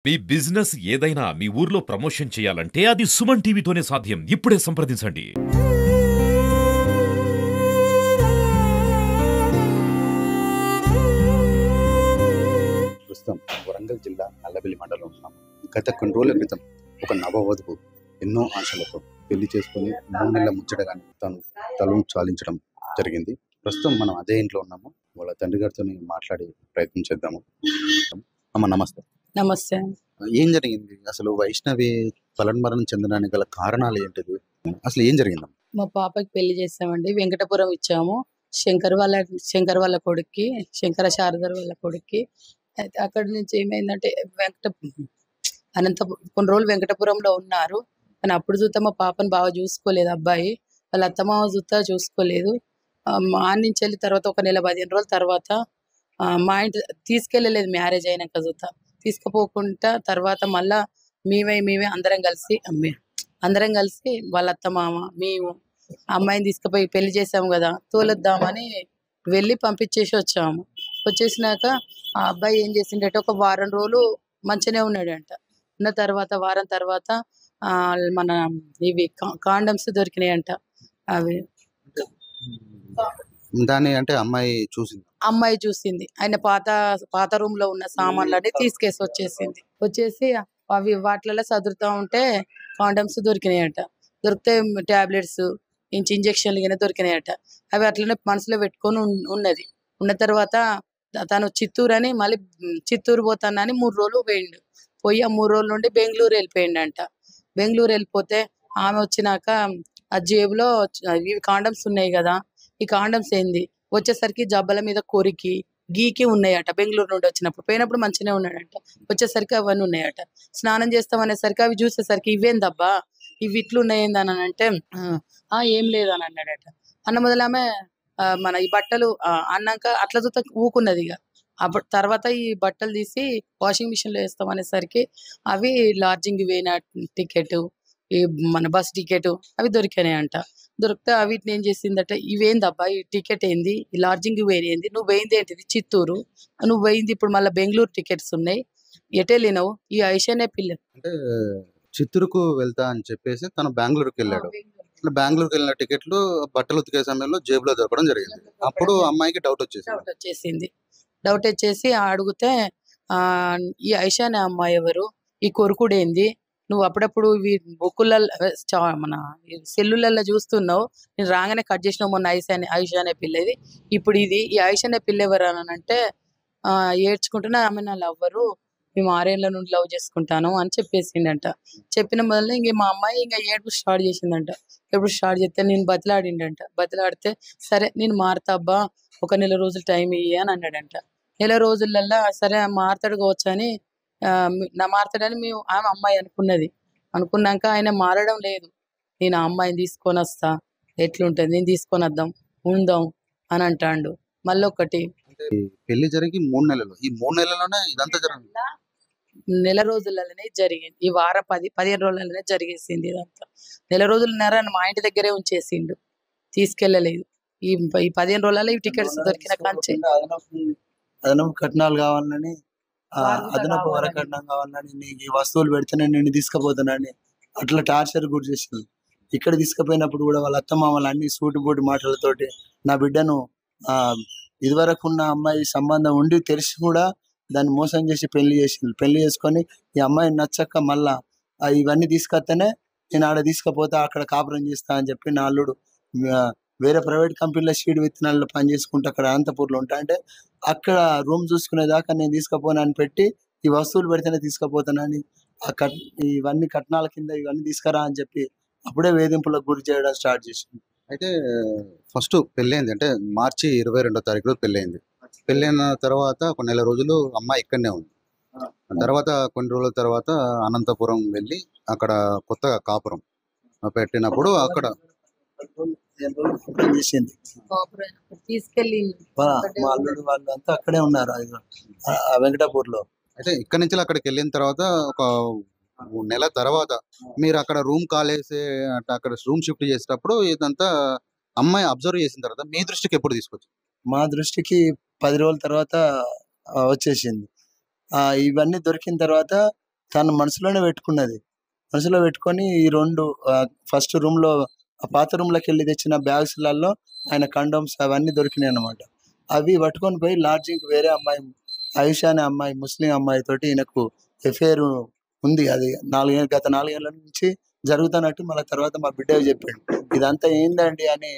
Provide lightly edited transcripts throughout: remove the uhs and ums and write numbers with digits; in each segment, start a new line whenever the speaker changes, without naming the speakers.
మీ business ఏదైనా మీ ఊర్లో promotion చేయాలంటే అది సుమన్ టీవీతోనే సాధ్యం. ఇప్పుడే సంప్రదించండి.
ప్రస్తుతం వరంగల్ జిల్లా నల్లబెల్లి మండలంలో ఉన్నాము. గత కొన్ని రోజుల క్రితం ఒక నవవధువు ఎన్నో ఆశలతో పెళ్లి చేసుకొని 3 నెలల ముచ్చటగానే తను తలను చాలించడం జరిగింది. ప్రస్తుతం మనం అదే ఇంట్లో ఉన్నాము. వాళ్ళ తండ్రి గారితో మాట్లాడే ప్రయత్నం చేద్దాము. అమ్మ నమస్తే.
నమస్తే.
ఏం జరిగింది అసలు? వైష్ణవి తలన్మరణం చెందడానికి గల కారణాలు ఏంటిది? అసలు ఏం జరిగిందమ్మ?
మా పాపకి పెళ్లి చేసామండి. వెంకటపురం ఇచ్చాము. శంకర్ వాళ్ళ కొడుక్కి, శంకర శారదర్ వాళ్ళ కొడుక్కి. అయితే అక్కడి నుంచి ఏమైందంటే కొన్ని రోజులు వెంకటపురంలో ఉన్నారు. కానీ అప్పుడు చూస్తే మా పాపను బాగా చూసుకోలేదు అబ్బాయి. వాళ్ళ అత్తమామ చూసుకోలేదు. మా నుంచి వెళ్ళిన తర్వాత ఒక నెల 15 రోజుల తర్వాత మా ఇంటి తీసుకెళ్ళలేదు. మ్యారేజ్ అయినాక తీసుకుపోకుండా తర్వాత మళ్ళా మేమే అందరం కలిసి వాళ్ళ అత్తమామ మేము అమ్మాయిని తీసుకుపోయి పెళ్లి చేసాము కదా, తోలొద్దామని వెళ్ళి పంపించేసి వచ్చాము. వచ్చేసినాక ఆ అబ్బాయి ఏం చేసిండట, ఒక వారం రోజులు మంచిగానే ఉన్నాడంట. ఉన్న తర్వాత వారం తర్వాత మన ఇవి కాండమ్స్ దొరికినాయంట. అవి
దాన్ని అంటే అమ్మాయి
చూసింది. ఆయన పాత రూమ్ లో ఉన్న సామాన్లన్నీ వచ్చేసి అవి వాటిలలో సదురుతా ఉంటే కాండమ్స్ దొరికినాయట. దొరికితే టాబ్లెట్స్ ఇంజక్షన్లు కింద దొరికినాయట. అవి అట్లనే మనసులో పెట్టుకొని ఉన్నది. ఉన్న తర్వాత తను మళ్ళీ చిత్తూరు పోతానని 3 రోజులు పోయి ఆ 3 రోజుల నుండి బెంగళూరు వెళ్ళిపోయిండంట. బెంగళూరు వెళ్ళిపోతే ఆమె వచ్చినాక ఆ జేబులో ఇవి కాండమ్స్ ఉన్నాయి కదా, ఈ కాండమ్స్ ఏంది వచ్చేసరికి జబ్బల మీద కొరికి గీకి ఉన్నాయట. బెంగళూరు నుండి పోయినప్పుడు మంచిగానే ఉన్నాడంట. వచ్చేసరికి అవన్నీ ఉన్నాయట. స్నానం చేస్తామనేసరికి అవి చూసేసరికి ఇవేందబ్బా ఇవి ఇట్లున్నాయింది అని అంటే ఏం లేదని అన్నాడట. అన్న మొదలామె మన ఈ బట్టలు అన్నాక అట్లా చూస్తే ఊకున్నది. ఇక అప్పుడు తర్వాత ఈ బట్టలు తీసి వాషింగ్ మిషన్ లో వేస్తామనేసరికి అవి లాడ్జింగ్ పోయిన టికెట్, ఈ మన బస్ టికెట్ అవి దొరికినాయంట. దొరికితే వీటిని ఏం చేసిందట, ఇవేందబ్బా ఈ టికెట్ ఏంది, ఈ లాడ్జింగ్ పోయింది, నువ్వు పోయింది ఏంటిది చిత్తూరు, నువ్వు పోయింది ఇప్పుడు మళ్ళీ బెంగళూరు టికెట్స్ ఉన్నాయి, ఎటెళ్ళినావు? ఈ ఐషానే పిల్ల
అంటే చిత్తూరుకు వెళ్తా అని చెప్పేసి తను బెంగళూరుకి వెళ్ళాడు. బెంగళూరుకి వెళ్ళిన టికెట్లు బట్టలు ఉతికే సమయంలో జేబులో దొరకడం జరిగింది. అప్పుడు అమ్మాయికి డౌట్
వచ్చేసి అడిగితే ఈ ఐషానే అమ్మాయి ఎవరు, ఈ కొరుకుడేంది, నువ్వు అప్పుడప్పుడు ఇవి బుక్కులలో మన సెల్లులలో చూస్తున్నావు, నేను రాగానే కట్ చేసినావు మొన్న ఐషానే పిల్లది, ఇప్పుడు ఇది ఈ ఐషానే పిల్ల ఎవరు అని అంటే ఏడ్చుకుంటున్నా ఆమె నా లవ్వరు, మేము 6 ఏళ్ల నుండి లవ్ చేసుకుంటాను అని చెప్పేసిండంట. చెప్పిన మొదలు ఇంక మా అమ్మాయి ఇంకా ఏడుపు స్టార్ట్ చేసిందంట. ఎప్పుడు స్టార్ట్ చేస్తే నేను బతిలాడితే సరే నేను మారుతా అబ్బా, ఒక నెల రోజులు టైం ఇయ్యి అని అన్నాడంట. నెల రోజులల్లా సరే మారతాడు కావచ్చు అని మారతాడని ఆమె అమ్మాయి అనుకున్నాక ఆయన మారడం లేదు. నేను ఆ అమ్మాయిని తీసుకొని వస్తా, ఎట్లుంటది నేను తీసుకొని వద్దాం ఉందాం అని అంటాడు. మళ్ళీ ఒకటి
పెళ్లి జరిగి 3 నెలలు, ఈ 3 నెలల్లోనే ఇదంతా జరిగింది.
నెల రోజులలోనే జరిగింది. ఈ వారం 15 రోజులలోనే జరిగేసింది ఇదంతా. నెల రోజులున్నర మా ఇంటి దగ్గరే ఉంచేసిండు, తీసుకెళ్ళలేదు. ఈ 15 రోజులలో ఈ టికెట్స్ దొరికిన కాంచి
అదనపు కట్నాలు కావాలని, అదనపు వరకట్నం కావాలని, నీకు ఈ వస్తువులు పెడితేనే నేను తీసుకుపోతానని అట్లా టార్చర్ గురి చేసింది. ఇక్కడ తీసుకుపోయినప్పుడు కూడా వాళ్ళ అత్తమామలు అన్ని సూటిబోటి మాటలతోటి నా బిడ్డను ఇదివరకు ఉన్న అమ్మాయి సంబంధం ఉండి తెలిసి కూడా దాన్ని మోసం చేసి పెళ్లి చేసుకొని ఈ అమ్మాయిని నచ్చక మళ్ళా ఇవన్నీ తీసుకొస్తేనే నేను ఆడ తీసుకపోతా, అక్కడ కాపురం చేస్తా అని చెప్పి నా అల్లుడు వేరే ప్రైవేట్ కంపెనీలో సీడ్ విత్తనాల్లో పని చేసుకుంటూ అక్కడ అనంతపూర్లో ఉంటా అంటే అక్కడ రూమ్ చూసుకునేదాకా నేను తీసుకుపోనని పెట్టి ఈ వస్తువులు పెడితేనే తీసుకుపోతానని ఇవన్నీ కట్నాల కింద ఇవన్నీ తీసుకురా అని చెప్పి అప్పుడే వేధింపులకు గురి చేయడం స్టార్ట్ చేసింది.
అయితే ఫస్ట్ పెళ్ళైంది అంటే మార్చి 22వ తారీఖు పెళ్ళైంది. పెళ్ళైన తర్వాత ఒక నెల రోజులు అమ్మాయి ఇక్కడనే ఉంది. తర్వాత కొన్ని రోజుల తర్వాత అనంతపురం వెళ్ళి అక్కడ కొత్తగా కాపురం పెట్టినప్పుడు అక్కడ
చేసింది.
తీసుకెళ్ళి
మా అల్లుడు వాళ్ళు అంతా అక్కడే ఉన్నారు వెంకటాపూర్లో.
అయితే ఇక్కడ నుంచి అక్కడికి వెళ్ళిన తర్వాత ఒక నెల తర్వాత మీరు అక్కడ రూమ్ కాలేసి అక్కడ రూమ్ షిఫ్ట్ చేసేటప్పుడు ఇదంతా అమ్మాయి అబ్జర్వ్ చేసిన తర్వాత మీ దృష్టికి ఎప్పుడు తీసుకొచ్చింది?
మా దృష్టికి 10 రోజుల తర్వాత వచ్చేసింది. ఇవన్నీ దొరికిన తర్వాత తను మనసులోనే పెట్టుకున్నది. మనసులో పెట్టుకొని ఈ 2 ఫస్ట్ రూమ్‌లో ఆ పాత రూమ్‌లోకెళ్ళి తెచ్చిన బ్యాగ్స్‌లలో ఆయన కండోమ్స్ అవన్నీ దొరికినాయన్నమాట. అవి పట్టుకొని పోయి లాడ్జింగ్‌కి వేరే అమ్మాయి ఆయిషా అనే అమ్మాయి ముస్లిం అమ్మాయితోటి ఈయనకు ఎఫైర్ ఉంది. అది గత 4 ఏళ్ల నుంచి జరుగుతున్నట్టు మళ్ళా తర్వాత మా బిడ్డకి చెప్పిండు. ఇదంతా ఏందండి అని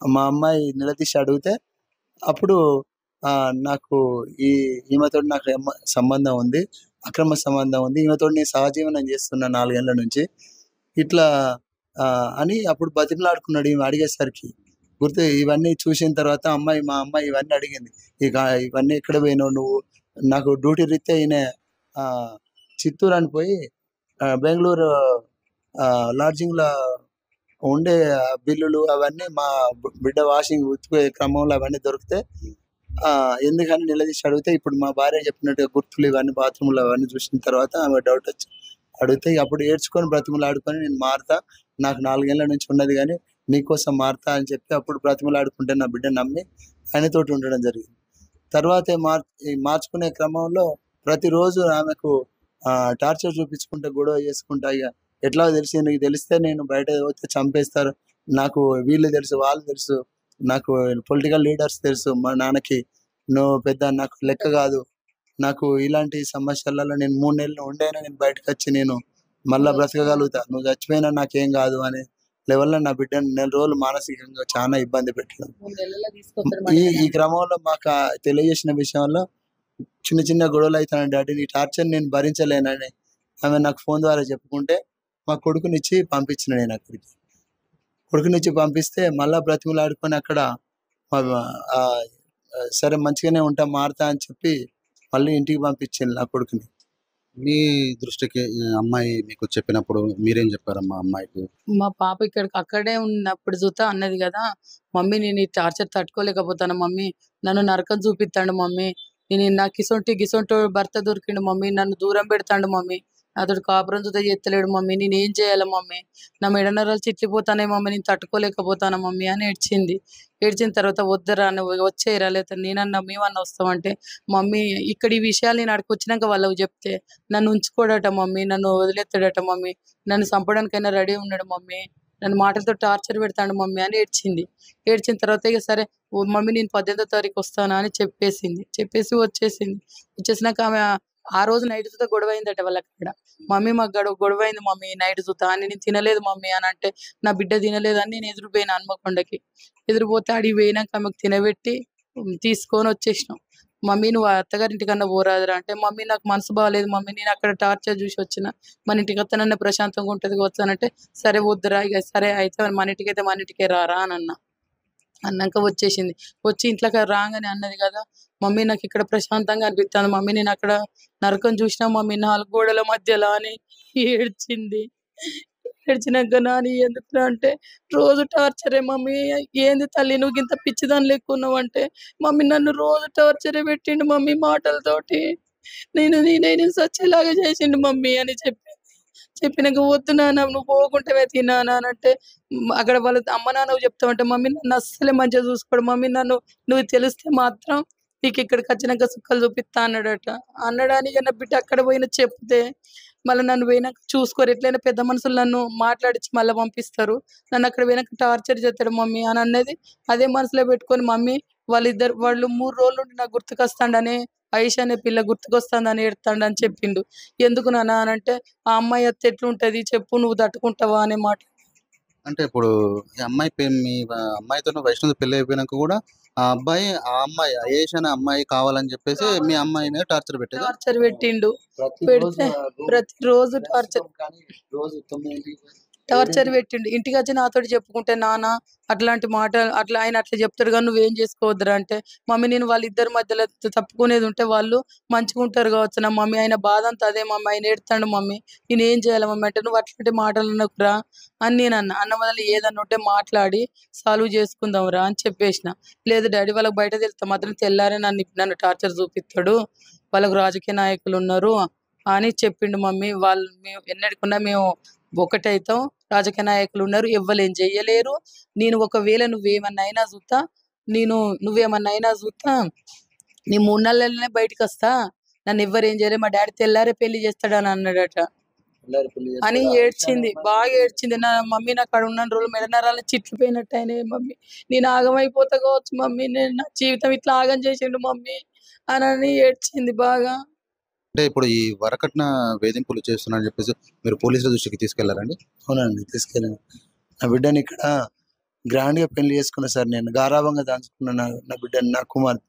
మా అమ్మాయి నిలదీసి అడిగితే అప్పుడు నాకు ఈమెతోటి నాకు సంబంధం ఉంది. అక్రమ సంబంధం ఉంది. ఈమెతోటి నేను సహజీవనం చేస్తున్నా 4 ఏళ్ల నుంచి. ఇట్లా అని అప్పుడు బతిమిలాడుకున్నాడు ఈమె అడిగేసరికి. ఇవన్నీ చూసిన తర్వాత మా అమ్మాయి ఇవన్నీ అడిగింది. ఇక ఇవన్నీ ఎక్కడ పోయినావు నువ్వు? నాకు డ్యూటీ రీత్యా ఈయన చిత్తూరు అని పోయి బెంగుళూరు లాడ్జింగ్‌లో ఉండే బిల్లులు అవన్నీ మా బిడ్డ వాషింగ్ ఉతికే క్రమంలో అవన్నీ దొరికితే ఎందుకని నిలదీసి అడిగితే ఇప్పుడు మా భార్య చెప్పినట్టుగా గుర్తులు ఇవన్నీ బాత్రూమ్‌లో అవన్నీ చూసిన తర్వాత ఆమె డౌట్ వచ్చి అడిగితే అప్పుడు ఏడ్చుకొని బ్రతిమలాడుకొని నేను మారతా. నాకు 4 ఏళ్ల నుంచి ఉన్నది గానీ నీకోసం మారతా అని చెప్పి అప్పుడు బ్రతిమలాడుకుంటే నా బిడ్డ నమ్మి ఆయనతోటి ఉండడం జరిగింది. తర్వాత మార్చుకునే క్రమంలో ప్రతిరోజు ఆమెకు టార్చర్ చూపించుకుంటా, గొడవ చేసుకుంటా ఇక ఎట్లా నీకు తెలిస్తే నేను బయట పోతే చంపేస్తారు. నాకు వీళ్ళు తెలుసు, వాళ్ళు తెలుసు. నాకు పొలిటికల్ లీడర్స్ తెలుసు. మా నాన్నకి నువ్వు పెద్ద నాకు లెక్క కాదు. నాకు ఇలాంటి సమస్యలలో నేను 3 నెలలు ఉండైనా నేను బయటకొచ్చి నేను మళ్ళా బ్రతకగలుగుతా. నువ్వు చచ్చిపోయినా నాకేం కాదు అనే లెవెల్‌లో నా బిడ్డని నెల రోజులు మానసికంగా చాలా ఇబ్బంది పెట్టడం. ఈ క్రమంలో మాకు తెలియజేసిన విషయంలో చిన్న చిన్న గొడవలు అయితున్నాయి డాడీ, నీ టార్చర్ నేను భరించలేనని ఆమె నాకు ఫోన్ ద్వారా చెప్పుకుంటే మా కొడుకునిచ్చి పంపించిన నేను అక్కడికి. కొడుకునిచ్చి పంపిస్తే మళ్ళా బ్రతిమలాడుకొని అక్కడ సరే మంచిగానే ఉంటా, మారతా అని చెప్పి మళ్ళీ ఇంటికి పంపించింది నా కొడుకుని.
మీ దృష్టికి అమ్మాయి మీకు చెప్పినప్పుడు మీరేం చెప్పారమ్మా అమ్మాయికి?
మా పాప అక్కడే ఉన్నప్పుడు చూతా అన్నది కదా, మమ్మీ నేను ఈ టార్చర్ తట్టుకోలేకపోతాను మమ్మీ, నన్ను నరకం చూపిస్తాడు మమ్మీ, నాకు గిసొంటి భర్త దొరికిండు మమ్మీ, నన్ను దూరం పెడతాడు మమ్మీ, అతడు కాపురం చూత చేస్తలేడు మమ్మీ, నేను ఏం చేయాలి మమ్మీ, నా మెడనరాలు చిట్లిపోతానే మమ్మీ, నేను తట్టుకోలేకపోతాను మమ్మీ అని ఏడ్చింది. ఏడ్చిన తర్వాత వద్దరా నువ్వు వచ్చేయరా, లేకపోతే నేనన్నా మేమన్నా వస్తామంటే మమ్మీ ఇక్కడ ఈ విషయాలు నేను అక్కడికి వచ్చినాక వాళ్ళకి చెప్తే నన్ను ఉంచుకోడట మమ్మీ, నన్ను వదిలేస్తాడట మమ్మీ, నన్ను చంపడానికైనా రెడీ ఉన్నాడు మమ్మీ, నన్ను మాటలతో టార్చర్ పెడతాడు మమ్మీ అని ఏడ్చింది. ఏడ్చిన తర్వాత ఇక సరే మమ్మీ నేను 18వ తారీఖు వస్తానా అని చెప్పేసి వచ్చేసింది. వచ్చేసినాక ఆమె ఆ రోజు నైట్ చూత గొడవ అయిందట వాళ్ళక్కడ. మమ్మీ మాకు గొడవ అయింది మమ్మీ నైట్ చూత అని, నేను తినలేదు మమ్మీ అని అంటే నా బిడ్డ తినలేదని నేను ఎదురుపోయినా హన్మకొండకి. ఎదురుపోతే అడిగి పోయినాక ఆమెకు తినబెట్టి తీసుకొని వచ్చేసినాం. మమ్మీ నువ్వు అత్తగారింటికన్నా పోరాదురా అంటే, మమ్మీ నాకు మనసు బాగాలేదు మమ్మీ, నేను అక్కడ టార్చర్ చూసి వచ్చిన, మన ఇంటికి వస్తానన్నా ప్రశాంతంగా ఉంటుంది వచ్చానంటే సరే వద్దురా, ఇక సరే అయితే మన ఇంటికి అయితే మన ఇంటికే రారా అని అన్నాక వచ్చేసింది. వచ్చి ఇంట్లోకి రాగానే అన్నది కదా, మమ్మీ నాకు ఇక్కడ ప్రశాంతంగా అనిపిస్తుంది మమ్మీ, నేను అక్కడ నరకం చూసినా మమ్మీ 4 గోడల మధ్యలో అని ఏడ్చింది. ఏడ్చినాక నాని ఎందుకు అంటే రోజు టార్చరే మమ్మీ, ఏంది తల్లి నువ్వు ఇంత పిచ్చిదాన్ని లెక్కున్నావు అంటే, మమ్మీ నన్ను రోజు టార్చరే పెట్టిండు మమ్మీ మాటలతోటి, నేను సచ్చేలాగా చేసిండు మమ్మీ అని చెప్పినాక వద్దు నాన్న నువ్వు పోకుంటే తిన్నానా అని అంటే, అక్కడ వాళ్ళ అమ్మ నాన్న చెప్తామంటే మమ్మీ నన్ను అస్సలే మంచిగా చూసుకోడు మమ్మీ, నువ్వు తెలిస్తే మాత్రం నీకు ఇక్కడికి వచ్చినాక సుక్కలు చూపిస్తా అన్నాడని నా బిడ్డ అక్కడ పోయిన చెప్తే మళ్ళీ నన్ను పోయినాక చూసుకోరు, ఎట్లయినా పెద్ద మనుషులు నన్ను మాట్లాడించి మళ్ళీ పంపిస్తారు, నన్ను అక్కడ పోయినాక టార్చర్ చేస్తాడు మమ్మీ అని అన్నది. అదే మనసులో పెట్టుకొని మమ్మీ వాళ్ళు 3 రోజులు నుండి నాకు గుర్తుకొస్తాడని, ఆయిషా అనే పిల్ల గుర్తుకొస్తుందని ఏడుతాడు అని చెప్పిండు. ఎందుకు నాన్న అని అంటే, ఆ అమ్మాయి అత్త ఎట్లుంటది చెప్పు, నువ్వు తట్టుకుంటావా అనే మాట.
అంటే ఇప్పుడు ఈ అమ్మాయి మీ అమ్మాయితో వైష్ణవి పెళ్లి అయిపోయినాక కూడా ఆ అమ్మాయి ఆయేషా అనే అమ్మాయి కావాలని చెప్పేసి మీ అమ్మాయి మీద టార్చర్
పెట్టిండు. పెడితే ప్రతిరోజు టార్చర్ పెట్టిండు. ఇంటికి వచ్చి నాతోటి చెప్పుకుంటే, నాన్న అట్లాంటి మాట ఆయన అట్లా చెప్తాడు కానీ నువ్వేం చేసుకోవద్దురా అంటే, మమ్మీ నేను వాళ్ళిద్దరి మధ్యలో తప్పుకునేది ఉంటే వాళ్ళు మంచిగా ఉంటారు కావచ్చు నా మమ్మీ, ఆయన బాధ అంతా అదే మమ్మీ, ఆయన ఏడుతాడు మమ్మీ, నేను ఏం చేయాలి మమ్మీ అంటే, నువ్వు అట్లాంటి మాటలు అన్నకురా అని నేను అన్న వల్ల ఏదన్నా ఉంటే మాట్లాడి సాల్వ్ చేసుకుందాం రా అని చెప్పేసిన. లేదు డాడీ వాళ్ళకి బయట తెలుస్తా మాత్రం తెల్లారే నన్ను టార్చర్ చూపిస్తాడు, వాళ్ళకు రాజకీయ నాయకులు ఉన్నారు అని చెప్పిండు మమ్మీ. మేము ఎన్నటికున్నా మేము ఒకటైతాం, రాజకీయ నాయకులు ఉన్నారు, ఎవ్వలేం చెయ్యలేరు, నేను ఒకవేళ నువ్వేమన్నా అయినా చూస్తా నీ 3 నెలలనే బయటకు వస్తా, నన్ను ఎవ్వరు ఏం చేయలేదు, మా డాడీ తెల్లారే పెళ్లి చేస్తాడని అన్నాడట అని ఏడ్చింది, బాగా ఏడ్చింది. నా మమ్మీ నాకు అక్కడ ఉన్న రోజులు మెడనరాలు చిట్లిపోయినట్టు అయినాయి మమ్మీ, నేను ఆగమైపోతా కావచ్చు మమ్మీ, నేను నా జీవితం ఇట్లా ఆగం చేసిండు మమ్మీ అని ఏడ్చింది బాగా.
అంటే ఇప్పుడు ఈ వరకట్న వేధింపులు చేస్తున్నారని చెప్పేసి మీరు పోలీసుల దృష్టికి తీసుకెళ్లారండి?
అవునండి, తీసుకెళ్ళాను. నా బిడ్డని ఇక్కడ గ్రాండ్గా పెళ్లి చేసుకున్నా సార్. నేను గారాభంగా దాచుకున్నా నా బిడ్డని, నా కుమార్తె,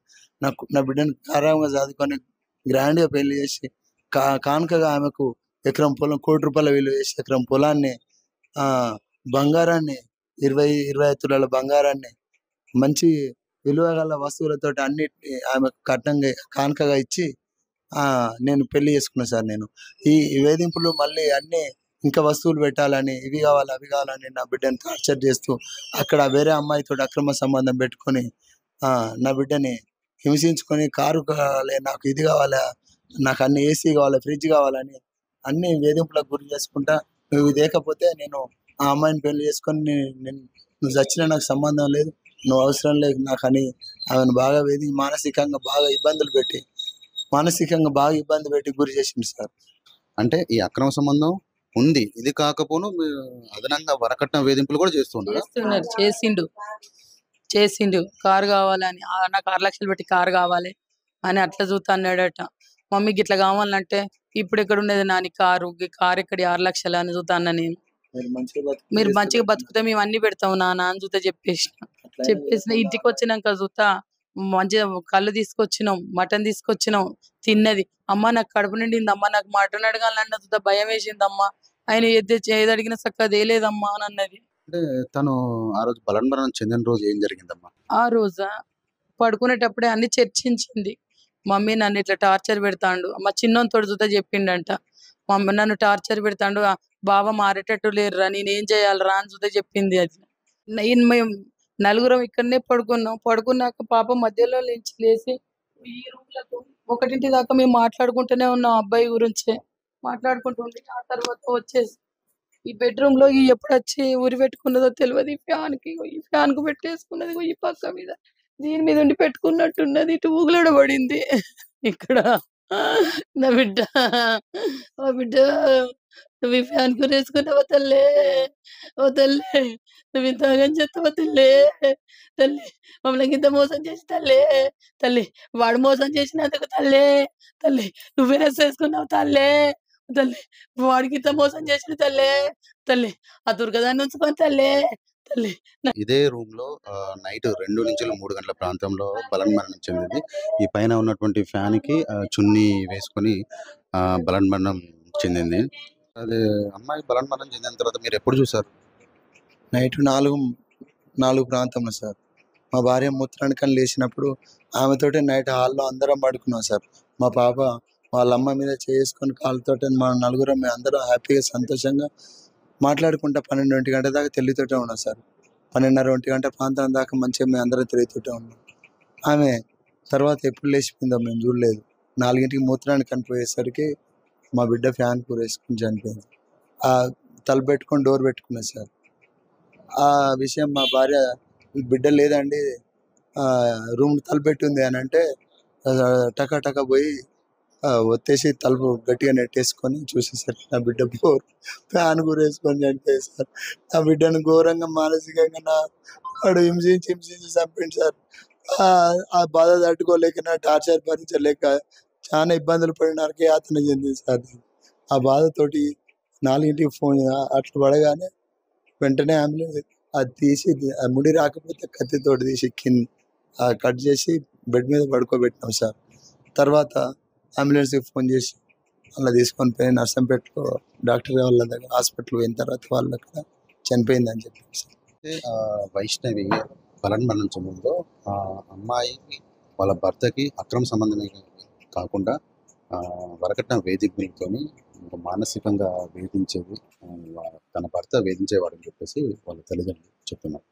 నా బిడ్డని గారాభంగా చదువుకొని గ్రాండ్గా పెళ్లి చేసి కానుకగా ఆమెకు ఎకరం పొలం, ₹1,00,00,000 విలువ చేసి ఎకరం పొలాన్ని, బంగారాన్ని, 25 తులాల బంగారాన్ని, మంచి విలువ గల వస్తువులతోటి అన్నిటిని ఆమెకు కానుకగా ఇచ్చి నేను పెళ్లి చేసుకున్నా సార్. నేను ఈ వేధింపులు మళ్ళీ అన్ని ఇంకా వస్తువులు పెట్టాలని, ఇవి కావాలి అవి కావాలని నా బిడ్డని టార్చర్ చేస్తూ అక్కడ వేరే అమ్మాయితో అక్రమ సంబంధం పెట్టుకొని నా బిడ్డని హింసించుకొని, కారు కావాలి నాకు, ఇది కావాలా నాకు, అన్ని ఏసీ కావాలి, ఫ్రిడ్జ్ కావాలని అన్ని వేధింపులకు గురి చేసుకుంటా, నువ్వు ఇది లేకపోతే నేను ఆ అమ్మాయిని పెళ్లి చేసుకొని నువ్వు చచ్చినా నాకు సంబంధం లేదు, నువ్వు అవసరం లేదు నాకు అని ఆమెను బాగా మానసికంగా బాగా ఇబ్బంది పెట్టి గురి చేసింది సార్.
అంటే ఈ అక్రమ సంబంధం ఉంది, ఇది కాకపోను అదనంగా వరకట్న వేధింపులు కూడా చేస్తున్నారు.
చేసిండు కారు కావాలని, నాకు 6 లక్షలు పెట్టి కారు కావాలి అని అట్లా చూస్తా అన్నాడట. మమ్మీకి ఇట్లా కావాలంటే ఇప్పుడు ఎక్కడ ఉండేది నాని కారు ఎక్కడ 6 లక్షలు అని చూస్తా అన్న నేను. మీరు మంచిగా బతుకుతే మేము అన్ని పెడతాం నాన్న అని చూస్తే చెప్పేసిన ఇంటికి వచ్చినాక చూస్తా మంచిగా కళ్ళు తీసుకొచ్చినాం, మటన్ తీసుకొచ్చినాం, తిన్నది. అమ్మ నాకు కడుపు నిండింది అమ్మ, నాకు మటన్ అడగాలన్న చూస్తా భయం వేసింది అమ్మ, ఆయన ఏది అడిగినా చక్కగా ఏలేదమ్మా అని అన్నది.
అంటే తను ఆ రోజు బలన్మరణం చెందిన రోజు ఏం జరిగిందమ్మా?
ఆ రోజా పడుకునేటప్పుడే అన్ని చర్చించింది. మమ్మీ నన్ను ఇట్లా టార్చర్ పెడతాండు, మా చిన్నోని చూద్దా చెప్పిండంట, మమ్మీ నన్ను టార్చర్ పెడతాండు, బావ మారేటట్టు లేరురా, నేనేం చేయాలరా అని చూద్దా చెప్పింది. అది మేము నలుగురం ఇక్కడనే పడుకున్నాక పాప మధ్యలో నుంచి లేచి ఈ రూమ్లకు 1 దాకా మేము మాట్లాడుకుంటూనే ఉన్నాం, అబ్బాయి గురించే మాట్లాడుకుంటుంది. ఆ తర్వాత వచ్చేసి ఈ బెడ్రూమ్ లో ఎప్పుడు వచ్చి ఉరి పెట్టుకున్నదో తెలియదు, ఈ ఫ్యాన్ కు పెట్టేసుకున్నది, ఈ పక్క మీద దీని మీద ఉండి పెట్టుకున్నట్టున్నది, ఇటు ఊగులడబడింది ఇక్కడ. నా బిడ్డ నువ్వు ఈ ఫ్యాన్ కు వేసుకున్నావా తల్లే, ఓ తల్లే నువ్వు ఇంత చెప్తావా తల్లే, తల్లి మమ్మల్ని ఇంత మోసం చేసి తల్లి వాడు మోసం చేసినందుకు తల్లి నువ్వే వేసుకున్నావు తల్లి వాడికి ఇంత మోసం చేసిన తల్లి ఆ దుర్గదాన్ని ఉంచుకొని తల్లి.
ఇదే రూమ్ లో నైట్ 2 నుంచి 3 గంటల ప్రాంతంలో బలన్మరణం చెందింది. ఈ పైన ఉన్నటువంటి ఫ్యాన్ కి చున్నీ వేసుకొని బలన్మరణం చెందింది. అదే అమ్మాయి బలన్మరణం చెందిన తర్వాత మీరు ఎప్పుడు చూసారు?
నైట్ 4 ప్రాంతంలో సార్. మా భార్య మూత్రానికని లేచినప్పుడు ఆమెతోటే నైట్ హాల్లో అందరం పడుకున్నాం సార్. మా పాప వాళ్ళ అమ్మ మీద చేసుకొని కాళ్ళతోటే మా నలుగురం మేము అందరం హ్యాపీగా సంతోషంగా మాట్లాడుకుంటా 12-1 గంట దాకా తెలివితోటే ఉన్నాం సార్. 12:30-1 గంట ప్రాంతం దాకా మంచిగా మేము అందరం తెలివితోటే ఉన్నాం. ఆమె తర్వాత ఎప్పుడు లేచిపోయిందో మేము చూడలేదు. 4ంటికి మూత్రానికి కనిపోయేసరికి మా బిడ్డ ఫ్యాన్ వేసుకుని చనిపోయింది. తలుపు పెట్టుకొని డోర్ పెట్టుకున్నా సార్. ఆ విషయం మా భార్య బిడ్డ లేదండి రూమ్ తలుపు పెట్టింది అని అంటే టక పోయి ఒత్తేసి తలుపు గట్టిగా నెట్టేసుకొని చూసేసరికి నా బిడ్డ ఫ్యాన్ వేసుకొని చనిపోయింది సార్. నా బిడ్డను ఘోరంగా మానసికంగా వాడు హింసించి చంపింది సార్. ఆ బాధ తట్టుకోలేక, నా టార్చర్ భరించలేక చాలా ఇబ్బందులు పడినానికి యాతన చెందింది సార్. ఆ బాధతోటి 4ంటికి ఫోన్ అట్లా పడగానే వెంటనే అంబులెన్స్ అది తీసి ముడి రాకపోతే కత్తితోటి తీసి కట్ చేసి బెడ్ మీద పడుకోబెట్టినాం సార్. తర్వాత అంబులెన్స్కి ఫోన్ చేసి అలా తీసుకొని పోయి నర్సంపేటలో డాక్టర్ వాళ్ళ దగ్గర హాస్పిటల్ పోయిన తర్వాత వాళ్ళు అక్కడ చనిపోయిందని చెప్పారు సార్.
వైష్ణవి బలన్మరణం చెందిందో ఆ అమ్మాయికి వాళ్ళ భర్తకి అక్రమ సంబంధమే కాకుండా వరకట్న వేధింపులతో మానసికంగా వేధించేది తన భర్త వేధించేవాడని చెప్పేసి వాళ్ళ తల్లిదండ్రులు చెప్తున్నారు.